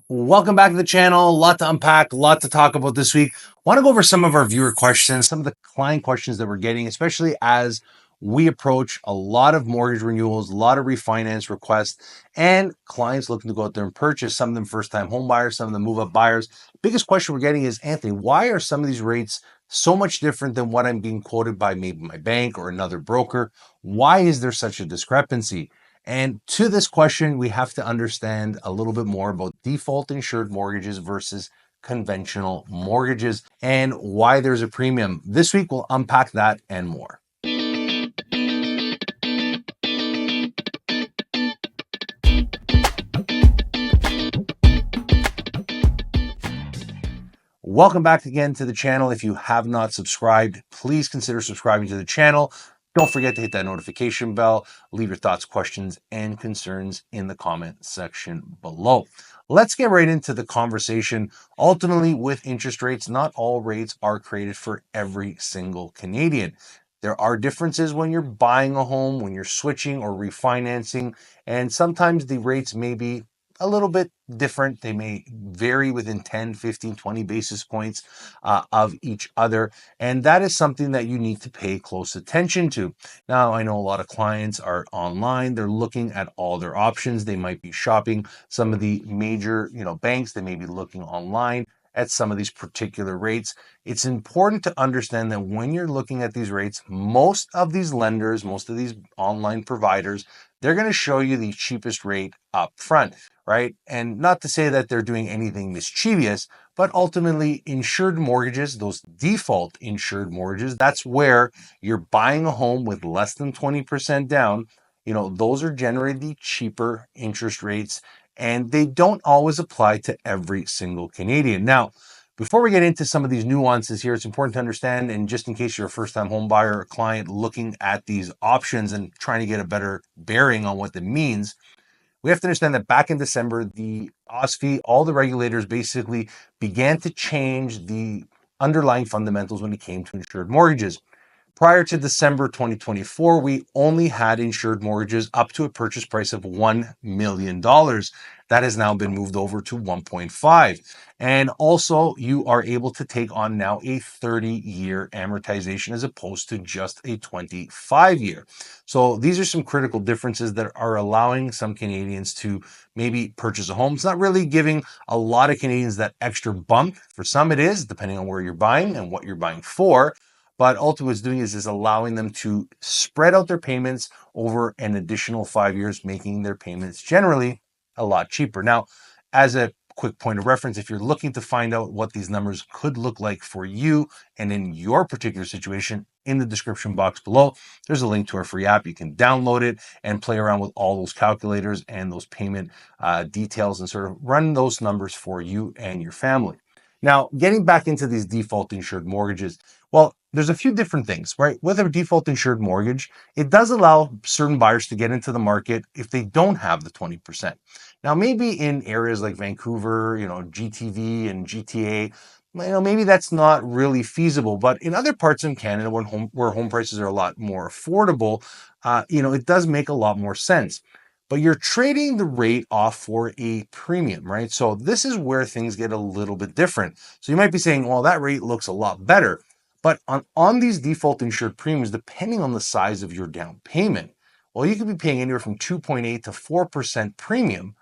Welcome back to the channel. A lot to unpack, a lot to talk about this week. Want to go over some of our viewer questions, some of the client questions that we're getting, especially as we approach a lot of mortgage renewals, a lot of refinance requests, and clients looking to go out there and purchase. Some of them first-time home buyers, some of them move-up buyers. Biggest question we're getting is, Anthony, why are some of these rates so much different than what I'm being quoted by maybe my bank or another broker? Why is there such a discrepancy? And to this question, we have to understand a little bit more about default insured mortgages versus conventional mortgages and why there's a premium. This week, we'll unpack that and more. Welcome back again to the channel. If you have not subscribed, please consider subscribing to the channel. Don't forget to hit that notification bell. Leave your thoughts, questions, and concerns in the comment section below. Let's get right into the conversation. Ultimately, with interest rates, not all rates are created for every single Canadian. There are differences when you're buying a home, when you're switching or refinancing, and sometimes the rates may be a little bit different. They may vary within 10, 15, 20 basis points of each other. And that is something that you need to pay close attention to. Now, I know a lot of clients are online. They're looking at all their options. They might be shopping some of the major, banks. They may be looking online at some of these particular rates. It's important to understand that when you're looking at these rates, most of these lenders, most of these online providers, they're going to show you the cheapest rate up front, right? And not to say that they're doing anything mischievous, but ultimately insured mortgages, those default insured mortgages, that's where you're buying a home with less than 20% down. Those are generally the cheaper interest rates, and they don't always apply to every single Canadian. Now, before we get into some of these nuances here, it's important to understand, and just in case you're a first-time home buyer or client looking at these options and trying to get a better bearing on what that means, we have to understand that back in December, the OSFI, all the regulators basically began to change the underlying fundamentals when it came to insured mortgages. Prior to December 2024, we only had insured mortgages up to a purchase price of $1 million. That has now been moved over to 1.5. And also, you are able to take on now a 30-year amortization as opposed to just a 25-year. So these are some critical differences that are allowing some Canadians to maybe purchase a home. It's not really giving a lot of Canadians that extra bump. For some it is, depending on where you're buying and what you're buying for. But ultimately what it's doing is allowing them to spread out their payments over an additional 5 years, making their payments generally a lot cheaper. Now, as a quick point of reference, if you're looking to find out what these numbers could look like for you and in your particular situation, in the description box below, there's a link to our free app. You can download it and play around with all those calculators and those payment details and sort of run those numbers for you and your family. Now, getting back into these default insured mortgages, well, there's a few different things, right? With a default insured mortgage, it does allow certain buyers to get into the market if they don't have the 20%. Now, maybe in areas like Vancouver, GTV and GTA, maybe that's not really feasible. But in other parts of Canada, where home prices are a lot more affordable, it does make a lot more sense. But you're trading the rate off for a premium, right? So this is where things get a little bit different. So you might be saying, well, that rate looks a lot better. But on these default insured premiums, depending on the size of your down payment, well, you could be paying anywhere from 2.8 to 4% premium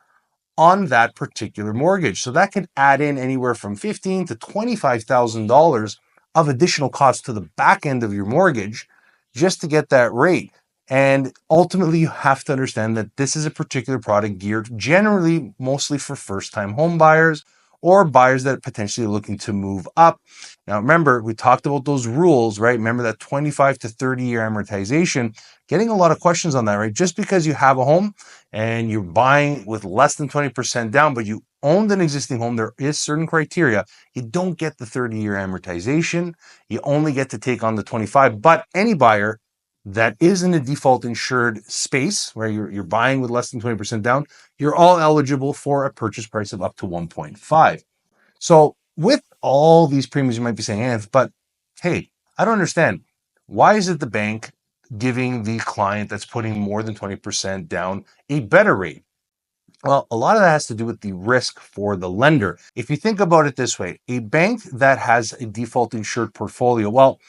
on that particular mortgage. So that could add in anywhere from $15,000 to $25,000 of additional cost to the back end of your mortgage just to get that rate. And ultimately, you have to understand that this is a particular product geared generally mostly for first-time home buyers or buyers that are potentially looking to move up. Now, remember, we talked about those rules, right? Remember that 25 to 30-year amortization. Getting a lot of questions on that, right? Just because you have a home and you're buying with less than 20% down, but you owned an existing home, there is certain criteria. You don't get the 30-year amortization. You only get to take on the 25. But any buyer that is in a default insured space where you're buying with less than 20% down, you're all eligible for a purchase price of up to 1.5. So with all these premiums, you might be saying, but hey, I don't understand. Why is it the bank giving the client that's putting more than 20% down a better rate? Well, a lot of that has to do with the risk for the lender. If you think about it this way, a bank that has a default insured portfolio, well,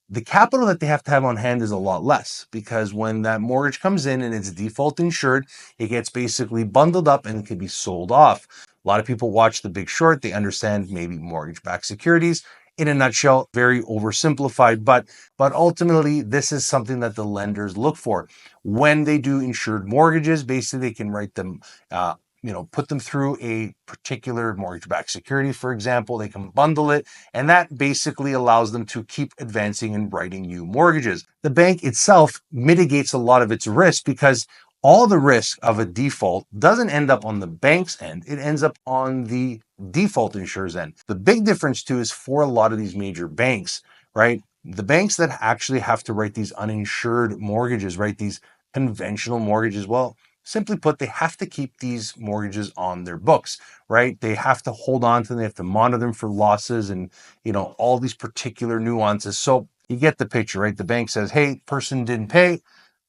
the capital that they have to have on hand is a lot less, because when that mortgage comes in and it's default insured, it gets basically bundled up and can be sold off. A lot of people watch The Big Short. They understand maybe mortgage-backed securities. In a nutshell, very oversimplified, but ultimately this is something that the lenders look for when they do insured mortgages. Basically, they can write them, put them through a particular mortgage-backed security, for example. They can bundle it, and that basically allows them to keep advancing and writing new mortgages. The bank itself mitigates a lot of its risk, because all the risk of a default doesn't end up on the bank's end. It ends up on the default insurer's end. The big difference too is for a lot of these major banks, right? The banks that actually have to write these uninsured mortgages, right? These conventional mortgages, well, simply put, they have to keep these mortgages on their books, right? They have to hold on to them. They have to monitor them for losses and, all these particular nuances. So you get the picture, right? The bank says, hey, person didn't pay.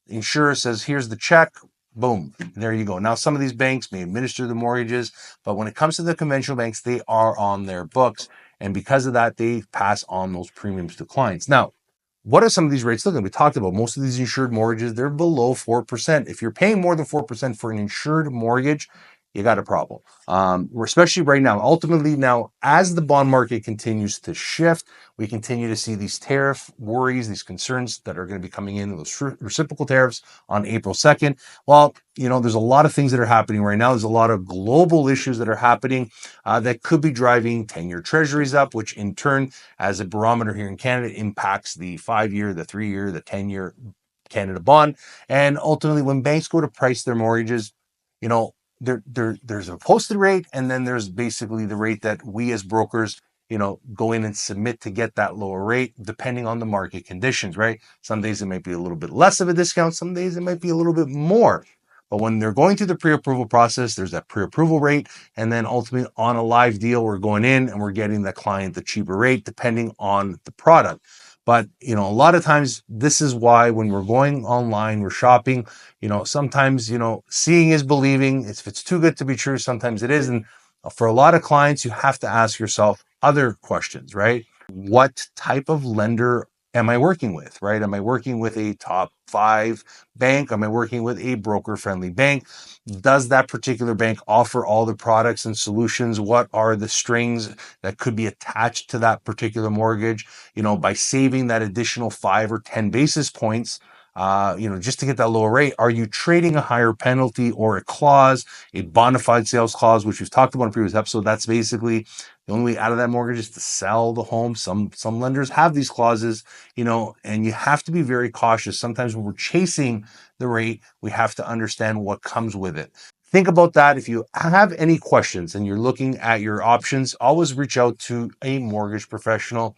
The insurer says, here's the check. Boom. There you go. Now, some of these banks may administer the mortgages, but when it comes to the conventional banks, they are on their books. And because of that, they pass on those premiums to clients. Now, what are some of these rates looking? We talked about most of these insured mortgages, they're below 4%. If you're paying more than 4% for an insured mortgage, you got a problem. Especially right now. Ultimately, now, as the bond market continues to shift, we continue to see these tariff worries, these concerns that are going to be coming in, those reciprocal tariffs on April 2nd. Well, there's a lot of things that are happening right now. There's a lot of global issues that are happening that could be driving 10-year treasuries up, which in turn, as a barometer here in Canada, impacts the 5-year, the 3-year, the 10-year Canada bond. And ultimately, when banks go to price their mortgages, there's a posted rate, and then there's basically the rate that we as brokers, go in and submit to get that lower rate, depending on the market conditions, right? Some days it might be a little bit less of a discount. Some days it might be a little bit more. But when they're going through the pre-approval process, there's that pre-approval rate. And then ultimately on a live deal, we're going in and we're getting the client the cheaper rate depending on the product. But, a lot of times this is why when we're going online, we're shopping, sometimes, seeing is believing. If it's too good to be true, sometimes it is. And for a lot of clients, you have to ask yourself other questions, right? What type of lender am I working with, right? Am I working with a top 5 bank? Am I working with a broker-friendly bank? Does that particular bank offer all the products and solutions? What are the strings that could be attached to that particular mortgage? By saving that additional 5 or 10 basis points, just to get that lower rate, are you trading a higher penalty or a clause, a bona fide sales clause, which we've talked about in a previous episode? That's basically the only way out of that mortgage is to sell the home. Some lenders have these clauses, and you have to be very cautious. Sometimes when we're chasing the rate, we have to understand what comes with it. Think about that. If you have any questions and you're looking at your options, always reach out to a mortgage professional.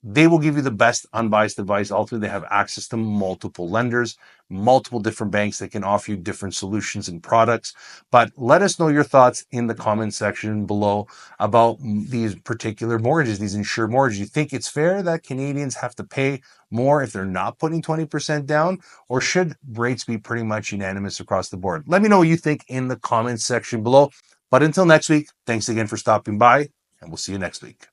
They will give you the best unbiased advice. Ultimately, they have access to multiple lenders, multiple different banks that can offer you different solutions and products. But let us know your thoughts in the comment section below about these particular mortgages, these insured mortgages. You think it's fair that Canadians have to pay more if they're not putting 20% down, or should rates be pretty much unanimous across the board? Let me know what you think in the comments section below. But until next week, thanks again for stopping by, and we'll see you next week.